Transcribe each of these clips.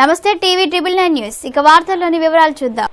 నమస్తే TV triple 9 news ఇక వార్తల్లోని వివరాలు చూద్దాం.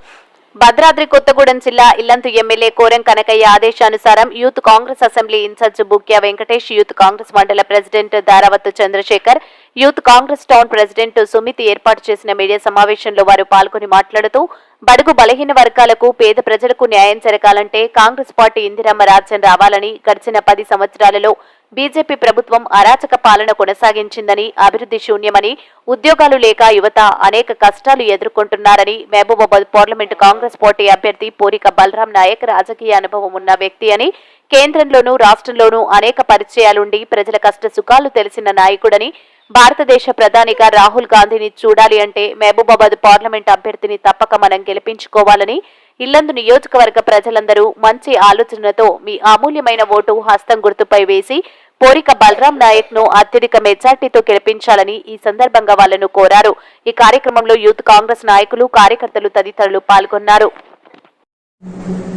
భద్రాద్రి కొత్తగూడెం జిల్లా ఇల్లందు ఎమ్మెల్యే కోరం కనకయ్య ఆదేశానుసారం youth Congress assembly incharge Bukya Venkatesh, youth Congress మండల president Daravath Chandrashekar, youth Congress town president Sumit ఏర్పాటు చేసిన మీడియా సమావేశంలో వారు పాల్గొని మాట్లాడుతూ బడుగు బలహీన వర్గాలకు, పేద ప్రజలకు న్యాయం జరగాలంటే కాంగ్రెస్ పార్టీ ఇందిరమ్మ రాజ్యం రావాలని, గడిచిన 10 సంవత్సరాలలో బీజేపీ ప్రభుత్వం అరాచక పాలన కొనసాగించిందని, అభివృద్ధి శూన్యమని, ఉద్యోగాలు లేక యువత అనేక కష్టాలు ఎదుర్కొంటున్నారని, మహబూబాబాద్ పార్లమెంటు కాంగ్రెస్ పార్టీ అభ్యర్థి పోరిక బలరాం నాయక్ రాజకీయ అనుభవం ఉన్న వ్యక్తి అని, కేంద్రంలోనూ రాష్ట్రంలోనూ అనేక పరిచయాలుండి ప్రజల కష్ట సుఖాలు తెలిసిన నాయకుడని, భారతదేశ ప్రధానిగా రాహుల్ గాంధీని చూడాలి అంటే మహబూబాబాద్ పార్లమెంట్ అభ్యర్థిని తప్పక మనం గెలిపించుకోవాలని, ఇల్లందు నియోజకవర్గ ప్రజలందరూ మంచి ఆలోచనతో మీ అమూల్యమైన ఓటు హస్తం గుర్తుపై వేసి పోరిక బలరాం నాయక్ ను అత్యధిక మెజార్టీతో గెలిపించాలని ఈ సందర్భంగా వాళ్లను కోరారు. ఈ కార్యక్రమంలో యూత్ కాంగ్రెస్ నాయకులు, కార్యకర్తలు తదితరులు పాల్గొన్నారు.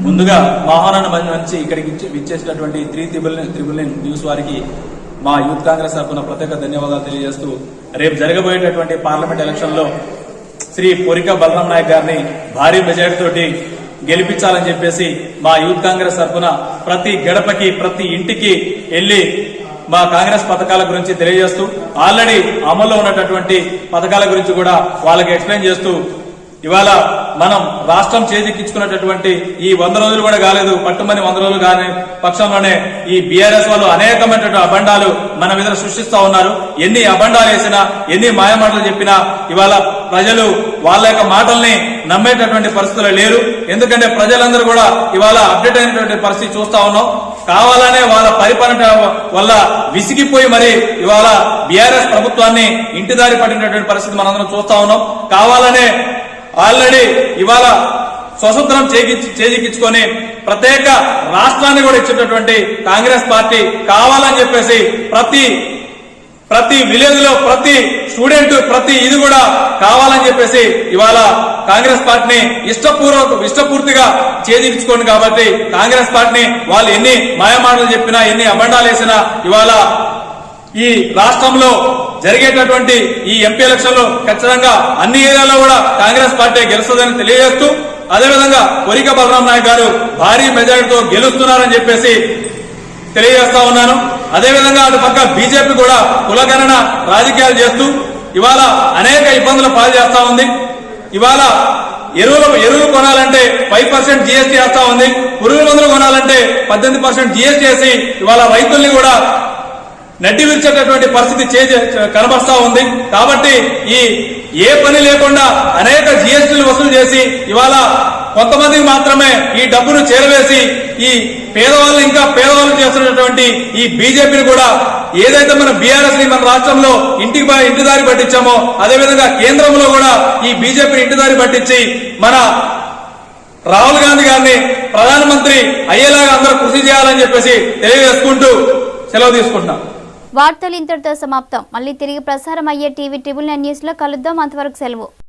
ముందుగా ఆహ్వానాన్ని మంచి ఇక్కడికి విచ్చేసినటువంటి త్రిబుల్ నైన్ న్యూస్ వారికి మా యూత్ కాంగ్రెస్ తరఫున ప్రత్యేక ధన్యవాదాలు తెలియజేస్తూ, రేపు జరగబోయేటటువంటి పార్లమెంట్ ఎలక్షన్ లో శ్రీ పోరిక బలరాం నాయక్ గారిని భారీ మెజారిటీ తోటి గెలిపించాలని చెప్పేసి మా యూత్ కాంగ్రెస్ తరఫున ప్రతి గడపకి, ప్రతి ఇంటికి వెళ్లి మా కాంగ్రెస్ పథకాల గురించి తెలియజేస్తూ, ఆల్రెడీ అమల్లో ఉన్నటువంటి పథకాల గురించి కూడా వాళ్ళకి ఎక్స్ప్లెయిన్ చేస్తూ, ఇవాళ మనం రాష్ట్రం చేజిక్కించుకున్నటువంటి ఈ 100 రోజులు కూడా కాలేదు, పట్టుమని 100 రోజులు కాని పక్షంలోనే ఈ బీఆర్ఎస్ వాళ్ళు అనేకమైనటువంటి అబండాలు మన మీద సృష్టిస్తా ఉన్నారు. ఎన్ని అబండాలు వేసినా, ఎన్ని మాయమాటలు చెప్పినా ఇవాళ ప్రజలు వాళ్ళ యొక్క మాటల్ని నమ్మేటటువంటి పరిస్థితులు లేరు. ఎందుకంటే ప్రజలందరూ కూడా ఇవాళ అప్డేట్ అయినటువంటి పరిస్థితి చూస్తా ఉన్నాం. కావాలనే వాళ్ళ పరిపాలన వల్ల విసిగిపోయి మరి ఇవాళ బీఆర్ఎస్ ప్రభుత్వాన్ని ఇంటిదారి పట్టినటువంటి పరిస్థితి మనందరం చూస్తా ఉన్నాం. కావాలనే ఆల్రెడీ ఇవాళ స్వతంత్రం చేజిక్కించుకొని ప్రత్యేక రాష్ట్రాన్ని కూడా ఇచ్చేటటువంటి కాంగ్రెస్ పార్టీ కావాలని చెప్పేసి ప్రతి విలేజ్ లో ప్రతి స్టూడెంట్ ప్రతి ఇది కూడా కావాలని చెప్పేసి ఇవాళ కాంగ్రెస్ పార్టీని ఇష్టపూర్తిగా చేజిక్కించుకోండి. కాబట్టి కాంగ్రెస్ పార్టీని వాళ్ళు ఎన్ని మాయమాటలు చెప్పినా, ఎన్ని అబండాలు వేసినా ఇవాళ ఈ రాష్ట్రంలో జరిగేటటువంటి ఈ ఎంపీ ఎలక్షన్ లో ఖచ్చితంగా అన్ని ఏరియాలో కూడా కాంగ్రెస్ పార్టీ గెలుస్తుందని తెలియజేస్తూ, అదేవిధంగా పోరిక బలరాం నాయక్ గారు భారీ మెజారిటీతో గెలుస్తున్నారని చెప్పేసి తెలియజేస్తా ఉన్నాను. అదేవిధంగా అటు పక్క బీజేపీ కూడా కులగణన రాజకీయాలు చేస్తూ ఇవాళ అనేక ఇబ్బందులు పాలు చేస్తా ఉంది. ఇవాళ ఎరువులు కొనాలంటే 5% జీఎస్టీ వేస్తా ఉంది. పురుగుల మందులు కొనాలంటే 18% జీఎస్టీ వేసి ఇవాళ రైతుల్ని కూడా నడ్డి విరిచేటటువంటి పరిస్థితి కనబరుస్తా ఉంది. కాబట్టి ఏ పని లేకుండా అనేక జీఎస్టీలు వసూలు చేసి ఇవాళ కొంతమందికి మాత్రమే ఈ డబ్బును చేరవేసి ఈ పేదవాళ్ళు ఇంకా పేదవాళ్ళు చేస్తున్నటువంటి ఈ బీజేపీని కూడా ఏదైతే మన బీఆర్ఎస్ ని మన రాష్ట్రంలో ఇంటిదారి పట్టించామో అదేవిధంగా కేంద్రంలో కూడా ఈ బీజేపీని ఇంటిదారి పట్టించి మన రాహుల్ గాంధీ గారిని ప్రధానమంత్రి అయ్యేలాగా అందరూ కృషి చేయాలని చెప్పేసి తెలియజేసుకుంటూ సెలవు తీసుకుంటున్నాం. వార్తలు ఇంతటితో సమాప్తం. మళ్ళీ తిరిగి ప్రసారం అయ్యే టీవీ ట్రిబుల్ 9 న్యూస్ లో కలుద్దాం. అంతవరకు సెలవు.